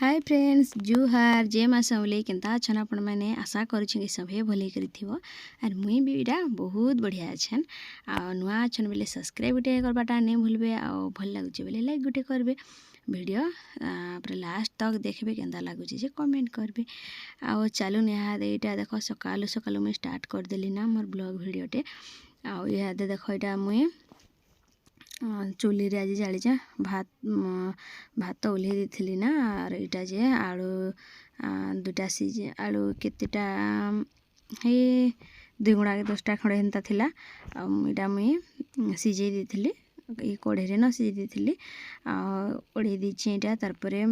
Hi friends जुहार जे मासमले केनता अच्छन आपण मैंने आशा करुछ कि सभे भले करिथिबो आर मुई भी इटा बहुत बढ़िया अच्छन आ नुआ अच्छन बेले सब्सक्राइब गुटे करबाटा नहीं भूलबे आ भल लागुचे बेले लाइक गुटे करबे वीडियो पूरा लास्ट तक देखबे केनता लागुचे जे कमेंट करबे आ चालू निहा एटा देखो सकालू सकालू मुई स्टार्ट कर देली ना मोर ब्लॉग वीडियोटे आ या देखो एटा मुई चुली रे आज जालीचे भात ओल्हे दी ना और इटा जे आलू दुटा सीजे आलू केतेटा हे 2 गुणा के 10टा खंडे हेन्ता थिला इटा मुई सीजे दी ये कढ़े रे न सीजे दी ओढ़े दीचे इटा तार परे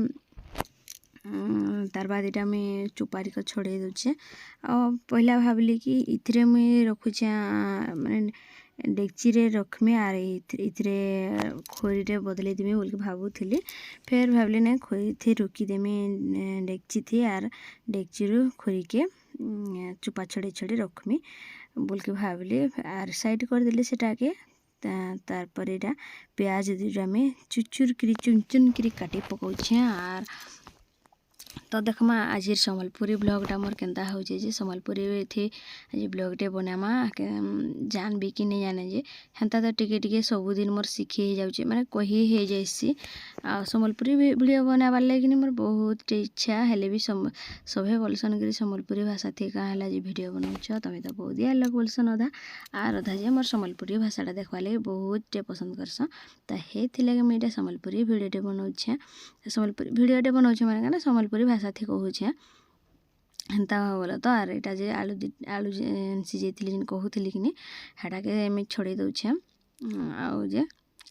तार बाद इटा मुई चुपारी को छोड़े दूचे पहला भावली कि इथिरे मुई रखुचे माने डेक्ची रे रखमी आर इथिरे खोरी रे बदले देमी बोल के भावुथिली फिर भावली ना खोरी थी रुकी देमी डेक्ची थी आर डेक्ची रू खोरी के चुपा छड़े छड़े रखमी बोल के भावली आर साइड कर देली सेटा के तार पर एटा प्याज दुटा में चुचुर करी चुन चुन करी काटी पकाउछे आर तो देखमा आज सम्बलपुरी ब्लॉगटा मोर केनता होचे जे सम्बलपुरी थी आज ब्लॉगटे बनामा जानबी कि नहीं जाने जे हेन्ता तो टिके टिके सबुदिन मोर सीखी हो जाउचे माने कही हो जाइसी आ सम्बलपुरी वीडियो बनाबार लगी मोर बहुत इच्छा हेले भी सभे बोलसन कि सम्बलपुरी भाषा थी कहाँ है जे वीडियो बनाउछ तमे तो बहुत दिया लोग बोलसन अधा जे मोर सम्बलपुरी भाषाटा देखवा लगी बहुत पसंद करसन तो हे थिले मुझे सम्बलपुरी वीडियोटे बनाउछे सम्बलपुरी वीडियोटे बनाउछे माने ना सम्बलपुरी भाषा थी कहूछे हेन्ता बोल तो आर एटा जे आलू सीझे जेन कहूली कि हेटा के मैं छोड़े दूचे आउ जे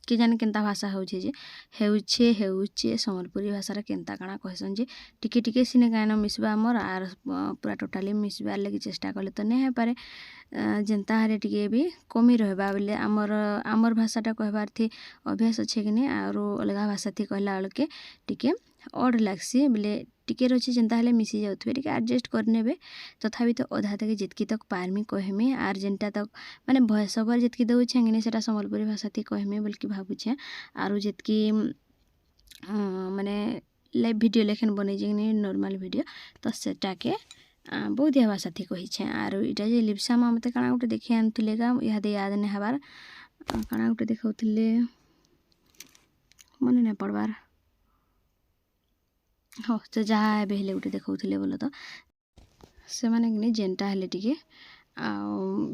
कि जाने केनता भाषा होचे जे हेउचे सम्बलपुरी भाषा केनता काना कहसन जे टिके टिके सिने गायन मिसबा मोर आर पूरा टोटाली मिसबार लगी चेष्टा कले तो नहीं पारे जेनता हारे टिके भी कमी रहबा बोले आमर भाषाटा कहबार थी अभ्यास अच्छे कि नहीं और अलग भाषा थी कहला बेल के टिके अड लागसी बोले टिके रही जेनता हेले मिसी जाउथबे टिके एडजस्ट करनेबे तथापि तो अधा तक जितकी तक पारमी कहमी आर जेनटा तक माने भॉइस ओवर जितकी दउछे कि सेटा सम्बलपुरी भाषा थी कहमी बोल के भाबुछे आरु जितकी माने लाइव वीडियो लेखन बनै जे नॉर्मल वीडियो तो सेटा के बहुत दिया भाषा थी कही आरु इटा जे लिप्सा मा मते काना गुटे देखि आनथिले गा इहादे याद नहीं हबार काना गुटे देखाउथिले मने नहीं पड़बार हाँ तो जहाँ एबे हेले गुटे देखाउथिले बोल तो से माने कि जेनटा हेले टिके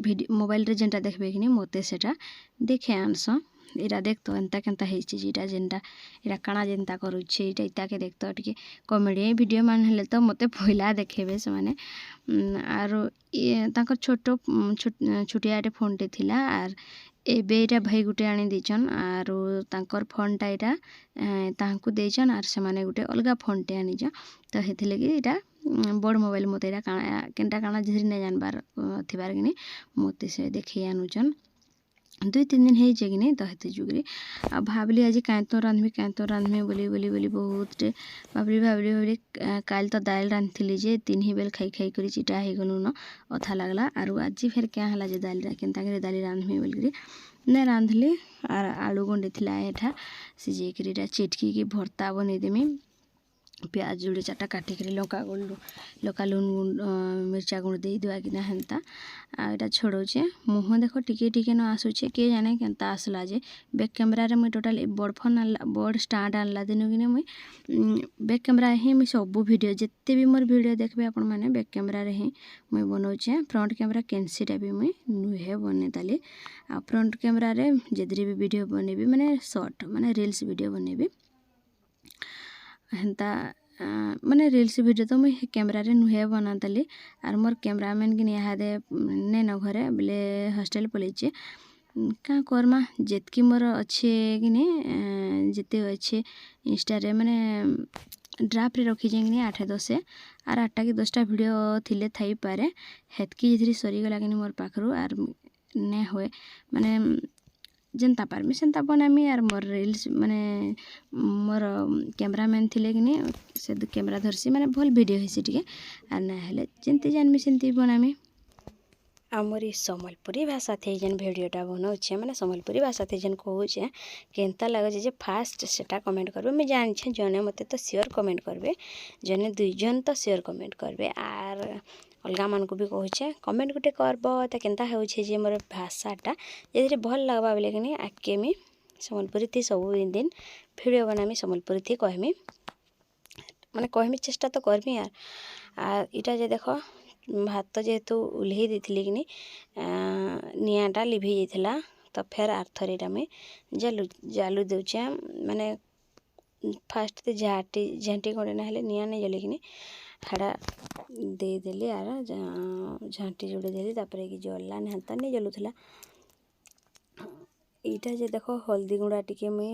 वीडियो मोबाइल रे जेनटा देखबे कि मते सेटा देखे आनस इरा देख तो एंता केनता हेछि जेटा जेनटा इरा काना जेनता करूछे इटा के देख तो टिके कॉमेडी वीडियो मान हेले तो मते पहिला देखेबे से माने आरो ताकर छोटो छुटियाटे फोनटे थिला आर एबे एटा भाई गुटे आनी देचन आरो तांकर फोनटा एटा तांकु देचन आर से माने गुटे अलगा फोनटे आनी जा तो हेथिले कि एटा बड़ मोबाइल मते एटा केनटा काना झिर नहीं जानबार थिबार कि मते से देखि आनुचन 2-3 दिन है कि नहीं तो हेते जुगरी आ भावली आज कांतो रांधमी बोली बहुत भावली काल तो दाल रांधली जे 3 बेल खाई कर चिटा हो गलु न अथा लगला आरु आज फिर क्या हला जे दाल केनता करे दाल रांधमी बोल नहीं रांधली आर आलू गुंडे थिला एठा सीझे कर चिटकी की भर्ता बनै देमी प्याज जोड़े 4टा काटिक लंका लून मिर्चा गुंड दे दुआ कि हेन्ता आटा छोड़ौचे मुँह देख टिके टिके न आसुचे के जाने केनता आसला जे बैक कैमरा रे मुई टोटल बड़ फोन बड़ स्टार्ट आनला दिनु कि मुई बैक कैमरा ही मुई सब वीडियो जिते भी मोर वीडियो देखबे आपण माने बैक कैमरा रे ही मुई बनौचे फ्रंट कैमरा कैंसीटा भी मुई नुहे बने ताली आ फ्रंट कैमरा रे जेदरी भी वीडियो बनेबी माने शॉर्ट माने रील्स वीडियो बनेबी हेन्ता माने रील्स वीडियो तो मुई कैमरा रे नुहे बनातली आर मोर कैमरामैन कि इहादे ने न घरे बोले हॉस्टेल पलैचे क्या करमा जेतकी मोर अच्छे कि जिते अच्छे इंस्टा रे माने ड्राफ्ट रे रखी जे कि 8-10 आर 8टा कि 10टा वीडियो थिले थाई पारे हेतकी जिथि सरी गला कि मोर पाखरु आर ने होए माने जेनता पारमी सेनता बनामी आर मोर रील्स माने मोर कैमरामैन थिले कि से कैमरा धरसी माने भल वीडियो हेसी टिके आर ना हेले जेंती जानमी सेंती बनामी आमरी सम्बलपुरी भाषा थी जेन भिडियोटा बनाऊे मैंने सम्बलपुरी भाषा थी जेन कहूचे केनता लगे जे फास्ट सेटा कमेंट करबे। मैं जानी जने मते तो श्योर कमेंट करबे, जने दुई जन तो श्योर कमेंट करबे आर अलगा मन को भी कहूचे कमेंट गुटे करब तो केनता होउछे जे मोर भाषाटा जे भल लगबा बोले कि आगे मी सम्बलपुरी थी सब दिन भिडियो बनामी सम्बलपुरी थी कहमी माने कहमी चेष्टा तो करमी यार। आर इटा जे देख भात जेहेतु उल्हे देथिले कि निआँटा लिभि जाइथिला तो फेर आर थर इटा मुई जालू देउछे माने फास्ट ते झाँटी खड़े ना हेले निआँ नहीं जले कि हाड़ा देदेली आर झाँटी जोड़े देली तापर कि जलला हेन्ता नहीं जलुथिला। इटा जे देख हल्दी गुंडा टिके मुई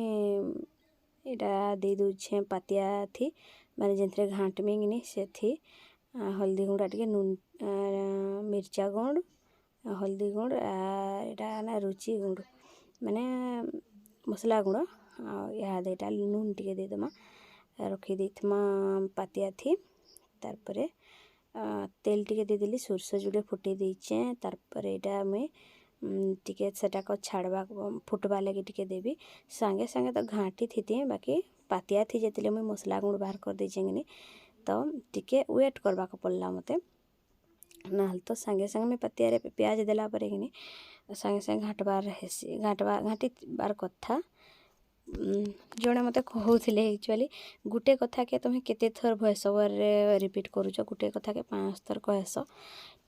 इटा दे दूछे पातिया थी माने जेंथरे घाँटमी कि से थी हल्दी गुंडा टिके नून मिर्चा गुंड हल्दी गुंड इटा ना रुचि गुंड माने मसला गुंड याद इटा नून टिके देदमा रखी देथमा पातिया थी। तारपरे तेल टिके देदेली सोरस जुड़े फुटे देचे तारपरे इटा मुई टिके सेटा को छाड़वा फुटवा लगे टिके देवी सांगे सांगे तो घाँटी थी बाकी पातिया थी जेतले मुई मसला गुंड बाहर कर देचे कि तो टिके वेट करवा को पड़ला मते ना तो सांगे सांगे मैं पतिया प्याज देला परे कि सांगे सांगे घाँटी बार कथा जड़े मत कहूले एक्चुअली गुटे कथा के तुम्हें केते थर वॉइस ओवर रिपीट करूच गुटे कथा के 5 थर कहस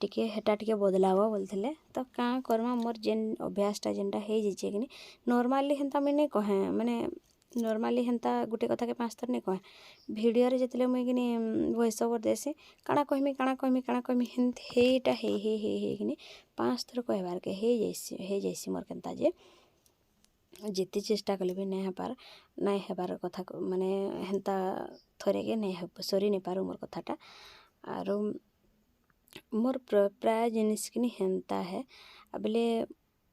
टिके हेटा टिके बदलाव बोलते तो क्या करमा मोर जेन अभ्यासटा जेनटा हो जाइए कि नॉर्मली हेन्ता मुझे नहीं कहे माने नॉर्मली हेन्ता गुटे कथा के 5 थर नहीं कहे भिडियो जिते मुझे कि वॉइस ओवर देसी काଣା कहमी हेटा हे कि 5 थर कहबार के हो जाइसी मोर केन्ता जे जिते चेष्टा कले भी नहीं हेबार कथा माने हेन्ता थरे के नहीं सरी नहीं पारू मोर कथाटा आर मोर प्राय जिनिस कि हेन्ता है बोले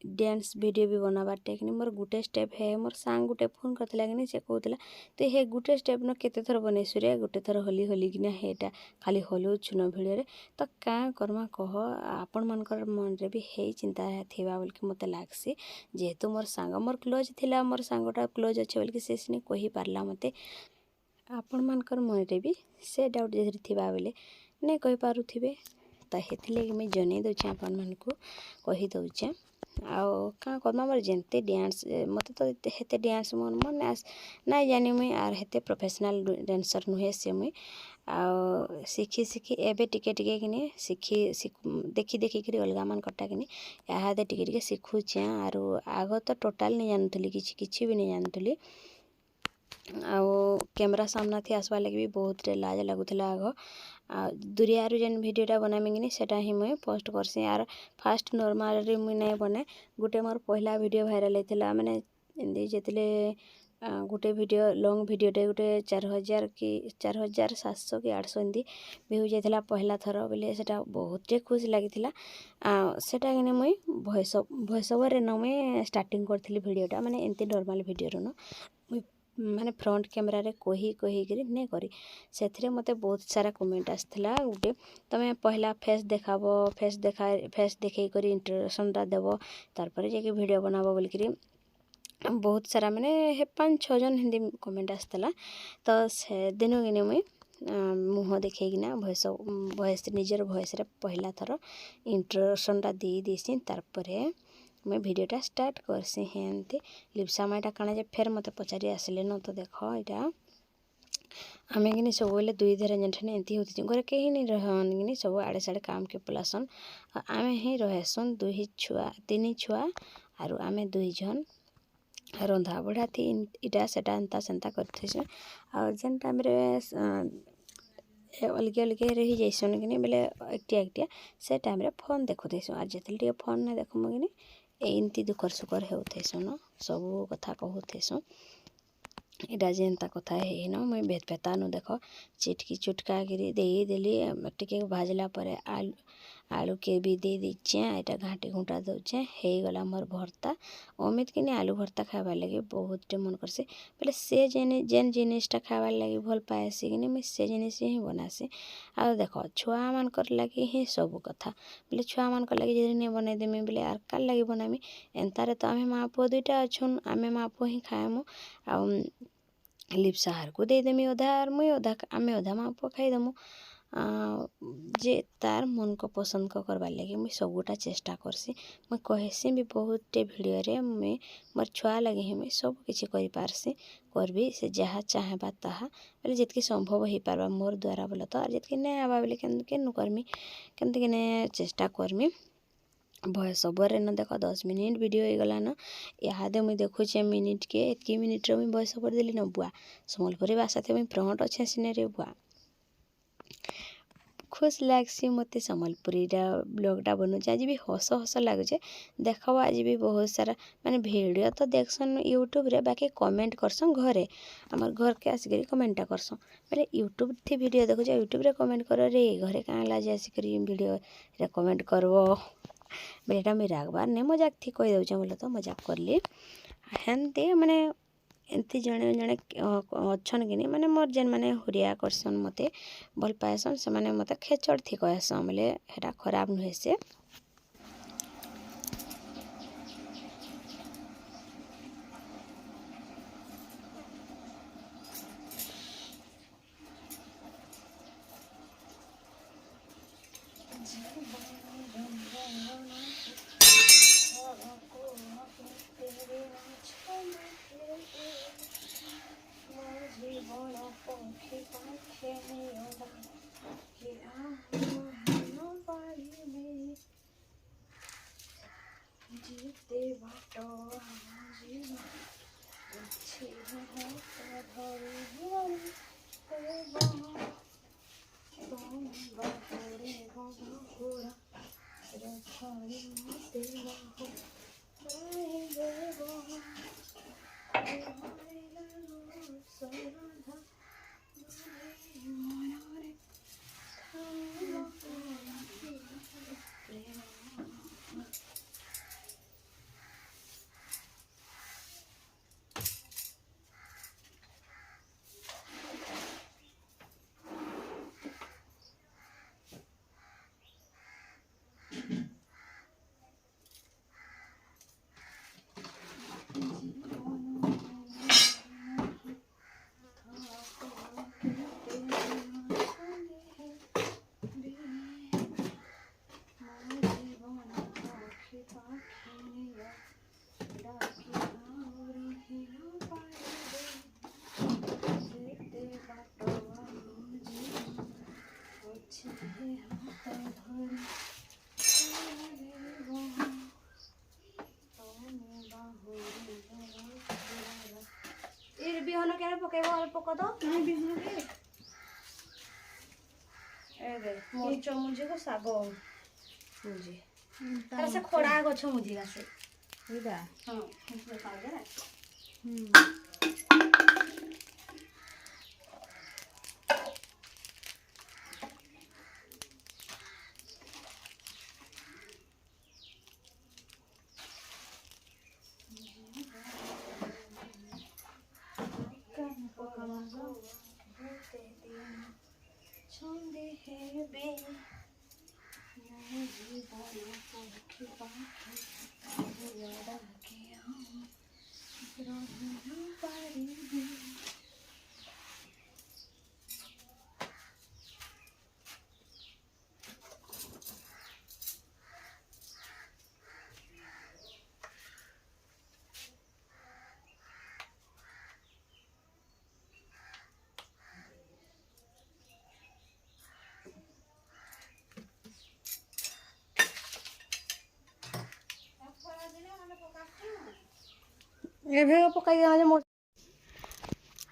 डांस वीडियो भी बनाबार टेक्निक मोर गुटे स्टेप है मोर सांग गुटे फोन करथिला कि से कहूला तो हे गुटे स्टेप न केते थर बनैसु रे गुटे थर हली हली कि हेटा खाली हलु छुन भिडियो रे तो क्या करमा कह आपण मानकर मन रे भी हे चिंता थिबा बोल कि मते लागसी जेहेतु मोर सांग मोर क्लोज थिला मोर सांगटा क्लोज अच्छे बोल कि से सिनी कहि पारला मते आपण मानकर मन रे भी से डाउट जे थिबा बोले नहीं कहि पारुथिबे तो हेथिले कि मैं जनै दउछे आपण मन को कहि दउछे आउ क्या करमा मोर जेनते डांस मत तो हेते डांस मन मन नहीं जानी मुई आर हेते प्रोफेशनल डांसर नुहे से मुई आउ शिखी शिखी एबे टिके टिके कि शिखी देखी देखी कि अलगा मन कटा कि यादे टिके टिके शिखुचे आरु आग तो टोटाल नहीं जानूली किसी भी नहीं जानूली आउ कैमरा सामना थी आसवा लगे भी बहुत लाज लगुला आग दुरियारू जेन भिडियोटा बनामी कि सेटा ही मुई पोस्ट करसी आर फास्ट नॉर्मल रे मुई नहीं बने गुटे मोर पहला वीडियो वायरल होता माने एमती जितले गुटे भिडियो लॉन्ग भिडियोटे गुटे 4000 कि 4700 कि 800 एमती व्यू जाइला पहला थर बोले सेटा बहुत खुश लगी सेटा कि मुई वॉइस ओवर न मुई स्टार्टिंग करथली भिडियोटा माने एमती नॉर्मल भिडियो न मुई माने फ्रंट कैमरा रे कही करी नहीं करी से मते बहुत सारा कमेंट आसला गुटे तमें पहला फेस देखाब फेस देखे करी इंट्रोडक्शनटा देव तारपर जाके वीडियो बनाबो बोलकरी बहुत सारा माने 5-6 जन हिंदी कमेंट आसला तो से दिन कि मुई मुह देखना वॉइस निजर वॉइस रे पहला थर इंट्रोडक्शनटा दे देसी तारपरे मैं भिडियोटा स्टार्ट करसी हेमती लिप्सा माइटा काଣା जे फेर मते पचारि आसले न तो देख इटा आमे कि सब बोले 2 धरे जेठने एमती होती घरे कहीं नहीं रहन कि सब आड़े साड़े काम के पलासन आमे ही रहेसन 3 छुआ आरु आमे 2 जन रंधा बढ़ा थी इटा सेटा एंता सेंता करथेस आ जेन टाइम रे अलगे अलगे रही जाइसन कि बोले एकटिया से टाइम रे फोन देखुथेस आ जेतले टिके फोन ना देखमु कि एमती दुखर सुखर होतेसन सब कथा कहूथेस इटा जेनता कथा है न मुई भेता नु देख चिटकी चुटका गिरी दे देली टिके भाजला परे आलू के भी दे दीचे एटा घाटी घुंटा दौचे हो गला मोर भर्ता अमित कि आलू भर्ता खाबार लगे बहुत मन करसे बोले से जेन जिनिसटा खाबार लगे भल पाएसी कि मुझे से जिनिस ही बनासी आ देख छुआ मानकर लगे ही सब कथा बोले छुआ मानकर लगे जदि नहीं बनई देमी बोले आर काल लगे बनामी एंतारे तो आमे माँ पुओ दुईटा अछुन आमे माँ पुओ ही खाएमु आ लिप्साहार को देदेमी अधा और मुई अधा आमे अधा माँ पुओ खाईदेमु जे तार मन को पसंद को करवार लगे मुई सबूटा चेष्टा करसी मुई कहसी भी बहुत भिडियो रे मुई मोर छुआ लगे ही मुई सब किछि करि पारसी करबी से जहाँ चाहेबा ताहा बोले जितकी संभव हो पारबा मोर द्वारा बोले तो जितकी नहीं आवा बोले केनु करमी केमती किने चेष्टा करमी भयस ओवर न देख 10 मिनिट वीडियो हो गला न इहादे मुई देखुचे मिनिट के एतकी मिनिट रे मुई भयस ओवर देली न बुआ सम्बलपुरी भाषा थे मुई प्रहट अच्छे सिने रे बुआ खुश लागसी मते सम्बलपुरीटा ब्लॉगटा बनूचे आज भी हस हस लगुचे देखो आज भी बहुत सारा माने वीडियो तो देखसन यूट्यूब रे बाकी कमेंट करसन घरे आमर घर के आसिक कमेंटा करसन बोले यूट्यूब थी वीडियो देखुचे यूट्यूब रे कमेंट कर रे घरे कहाँ लाज आसिक वीडियो रे कमेंट करबो बेटा मुझे रागबार नहीं मजाक थी कही दौचे बोले तो मजाक करली हेन्ती माने एमती जड़े जड़े अच्छन कि माने मोर जेन माने हुरिया करसन मते भल पाएसन से माने मते खेचड़ थी कहसन बोले हेटा खराब नुहे से जीते बाटो जीवन अच्छे हो धरे तुम बाटोरे बाबूरा रखारी तेरा हो नहीं देवो सोराधा मोरे बिहन के पकेब अल्प कद बिहन के मरीच मुझे को शाग मुझे से खड़ा गछ मुझे आसे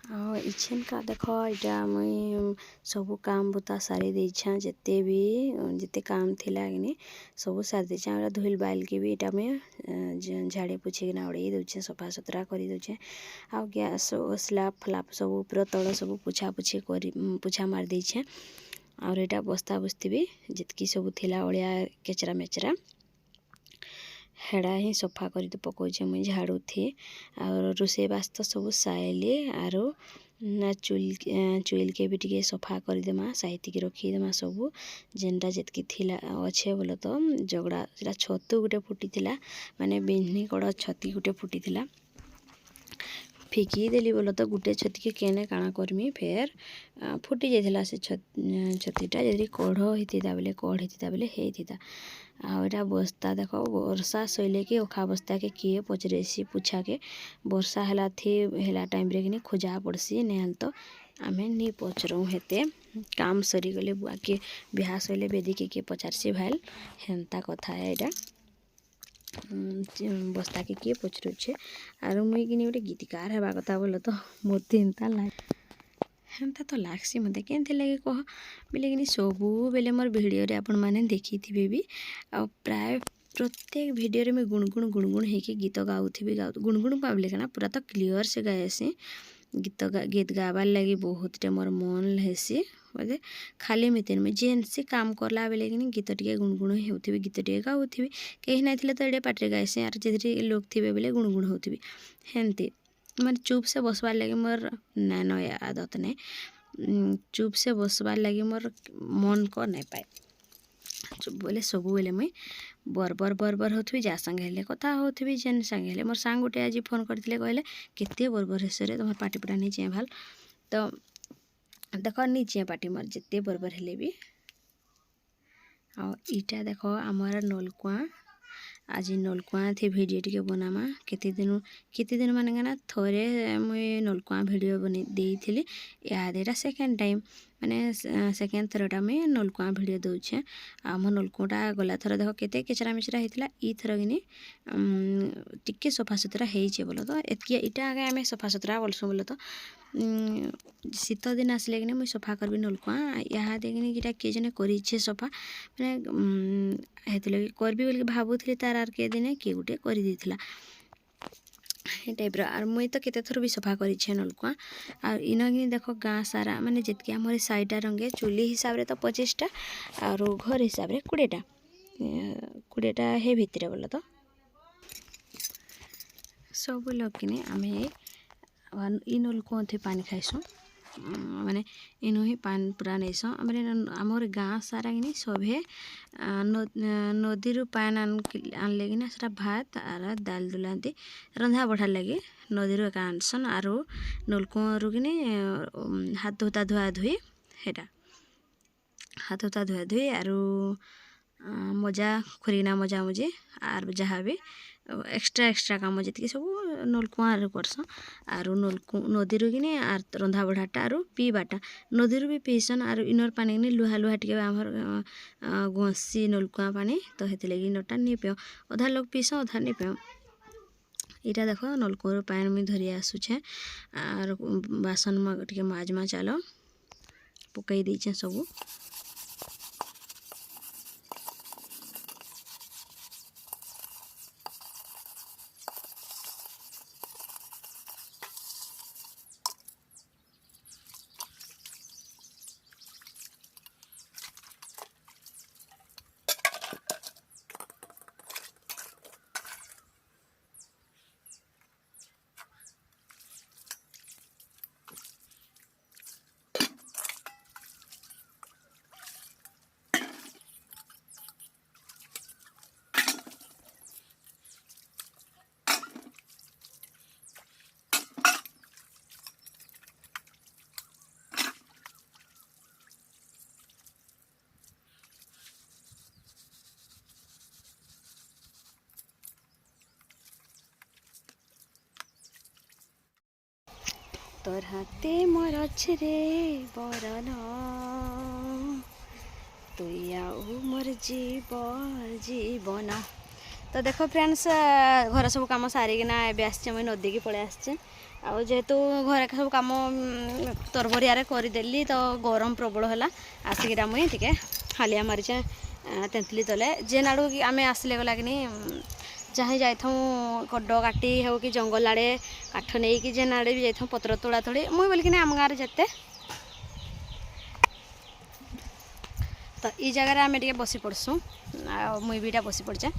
हाँ इछन का देख इटा मुई सब काम बुता सारी देछा जिते भी जिते काम थिला कि सब सारी देछा धुल बाइल के भी इटा मुई झाड़ी पोछी उड़े दौचे सफा सुतरा कर दौचे आ गैस स्लाब फ्लाप सब ऊपर तल सब पोछा पोछी कर पोछा मार देछे और यहाँ बस्ता बुस्ती भी जितकी सब थिला ओलिया केचरा मेचरा हेड़ा ही सफा कर पकाउछे मुई झाड़ू थी और रोषे बास तो सब साइली आरो चुइल के भी टिके सफा करदेमा साइती के रखीदेमा सब जेनटा जितकी थिला अच्छे बोले तो जगड़ा से छतु गोटे फुटी माने बिन्नी कड़ छती गोटे फुटी फिकी देली बोलो तो गुटे छती के केने काଣା करमी फेर फुटी जाइला से छतीटा यदि कढ़ होता बेले कढ़ होता बेले होता आ एटा बस्ता देख वर्षा सैले कि अखा बस्ता के किए पचरेसी पूछा के वर्षा है टाइम रे कि खोजा पड़सी नेल तो आमे नहीं पचरऊ हेते काम सरी गले बुआ के बिहा सैले बेदी के पचारसी भाईल हेन्ता कथा है एटा बस्ता के किए पचरुछे आरो मुई कि गोटे गीतकार हेबा कथा बोले तो मते हेन्ता तो लागसी मते केनथि लगे कह बेले कि सबू बेले मोर वीडियो रे आपण माने देखिथिबे भी आ प्राय प्रत्येक वीडियो रे मैं गुणगुण हेके गीत गाउथिबे गुणगुण पाबले ना पूरा तो क्लियर से गाएसी गीत गाबार लगी बहुत मोर मन हेसी बोले खाली मितेन में जेन से काम करला बेले कि गीत टे गुणगुण होती गीत टे गाउथी कहीं ना तो ये पाटे गाएसी आर जे लोग थे बेले गुणगुण होती हेन्ती मैं चुप से बसबार लगे मोर नान आदत नहीं चुप से बसबार लगे मोर मन को नहीं पाए बोले सबू बेले मुई बरबर होथि जा संगे हेले कथा होथि जेन संगे हेले मोर सांग गोटे आज फोन करते कहले केते बरबर हेसरे तुम पाटी पुटा नहीं चें भाल तो देख नहीं चें पाटी मोर जिते बरबर हेले भी आ इटा देख आमर नलकुआ आज नलकुआ थे वीडियो टिके बनामा केते दिन माने ना थोरे मुई नलकुआ वीडियो बने देइथिली यादेरा सेकेंड टाइम माने सेकेंड थरटा मुई नलकुआ वीडियो दउछे आ मो नलकुआटा गला थर देख केते केचरा मेचरा हेतिला ई थर किनी टिके सफा सुतरा हेइछे बोलो तो एतकी इटा आगे आमे सफा सुतरा बोलसु बोलो तो शीत दिन आसले कि मुई सफा करबी नलकुआ यहाँ देखनी कि किए जने करिछे सफा माने हेतिले करबी बोल भाबुथली तार आर के दिने किए गुटे करि देथिला ए टाइप आर मुई तो केते थर भी सफा करिछे नलकुआ आर इन कि देख गाँ सारा माने जितकी आमर साइटा रंगे चुली हिसाब रे तो 25टा और घर हिसाब रे 20टा हे भितरे बोला तो सब लोग किने आमे इ नलकुआ थे पानी खाइसु माने इनु ही पानी पूरा नहींस आमर गाँ सारा कि सभे नदी रु पान आनले कि सेटा भात आर दाल दुलांती रंधा बढ़ार लगे नदी रु एका आनसन आरो नलकुआ रु कि हाथ हुता धुआ धुई हेटा हाथ हुता धुआ धुई आरो मजा खुरीना मजा मुझे आर जहाँ भी एक्स्ट्रा काम जी सब नलकुआ करसन आरो नदी रु कि आर रंधा बढ़ाटा आरो पीबाटा नदी रु भी पीसन आरो इनर पानी कि लुहा टिके आमर घसी नलकुआ पानी तो हेति लगी नटा नहीं पियो अधा लोग पीस अधा नहीं पियो इटा देख नलकुआ पानी मुझे धरी आसुछे आर बासन टिके माजमा चालो पकई देछे सबू तोर हाथे मोर अच्छे रे बरन तुई आउ मोर जीवन तो देखो फ्रेंड्स घर सब कम सारिकिना ए आसचे मुझे नदी की पलि आसचे आ जेहेतु घर सब कम तरबरिया करदेली तो गरम प्रबल है आसिक मुझे टे हालिया मारिचे तेंतुली तले जेन आड़ू आम आसले गला कि जहाँ जाई कड काटी हो कि जंगल आड़े काठ नहीं कि जेन आड़े भी जाई पत्र तोड़ा तोड़ी मुई बोलिकिन आम गाँव जिते तो ये जगह आम टे बसी पड़सूँ मुई भी बसी पड़चे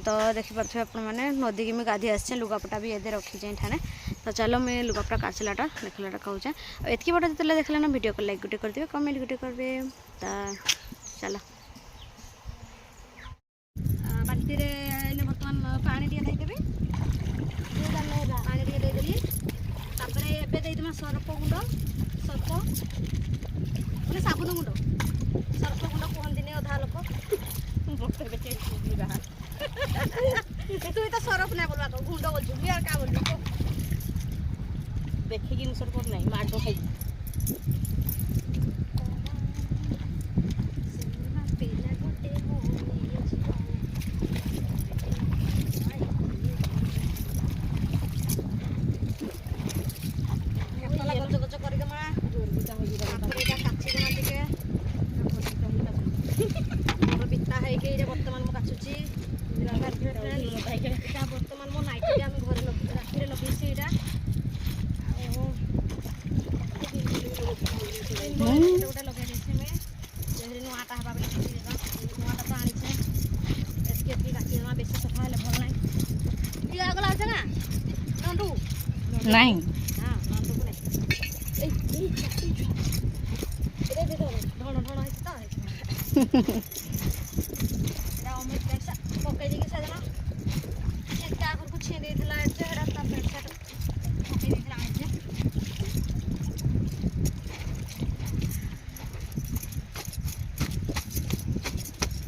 तो देखिपे आपण मैंने नदी की मुझे गाधी आसे लुगापटा भी ये रखी ठाने तो चलो मुझे लुगापटा काचलाटा देखलाटा कहूचे एतकी बड़ा जो देखला ना वीडियो को लाइक गोटे कर दिए कमेंट गोटे करेंगे तो चलो बाल्टी बर्तमान पानी टे देदेवी पानी टे देदेली एवं सरफ गुंड सरफ मैंने साबुन गुंड सरफ गुंड कहती अधा लोक तू तो सरफ ना बोलवा तो गुंड बोलछु भी और का बोलछु देखिए कि सरफ नहीं मार दो खाई बर्तमान काचुची बर्तमान मो नाइट आम घर राति लगे गोटे लगे नुआटा हवा नुआटा तो आनी काटी बेसी सफा है भल ना गला ना नंदू नहीं हाँ नंदू को नहीं ढण ढण है पकई देगी सजना आगर को छीन देता पेट साट पकई देता आने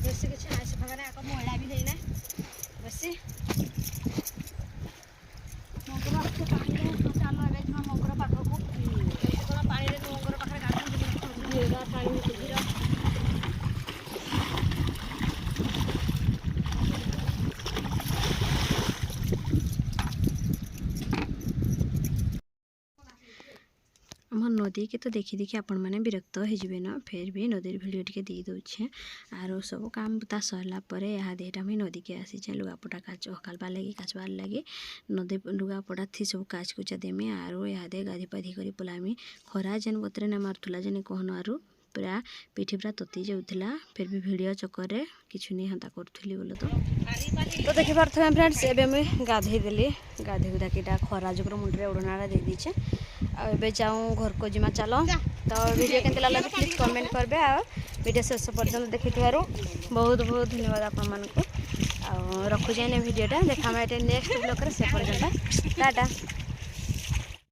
बेसी किसी ना सफा कर मैला भी देना बेसी मंगुर चलो ए मंगुर पाखक पानी मंगुर पाखे गाड़ी पानी सुधीर आम नदी के तो देखी देखी आपण मैंने विरक्त हो ना फिर भी नदी भिडियो टे दे दूचे आरो सब काम बुता सरला पर यहाँ देटा मुझे नदी के आसी लुगापटा काच हकालबार लगे काचबार लगे नदी लुगापटा थी सब काच कुचा देमी आरो यहाँ दे गाधी पाधी कर पलामी खरा जेन बतरे ना मारूला जेने कहन आरू पूरा पिठी पूरा तती जाऊला फिर भी भिडियो चक्कर किसी नहीं हंता करी बोल तो देखी पारे फ्रेंड्स एवं मुझे गाधे देली गाधे गुधाकीटा खरा जुगर मुंडे उड़नाटा दे दीचे आबे जाऊँ घर को जिमा चलो तो वीडियो के लगे प्लीज कमेंट करबे आ वीडियो शेष पर्यटन देखी बहुत बहुत धन्यवाद आपण मानक रखुचे भिडियोटा देखा नेक्स्ट ब्लॉग से पर्यटन टाटा।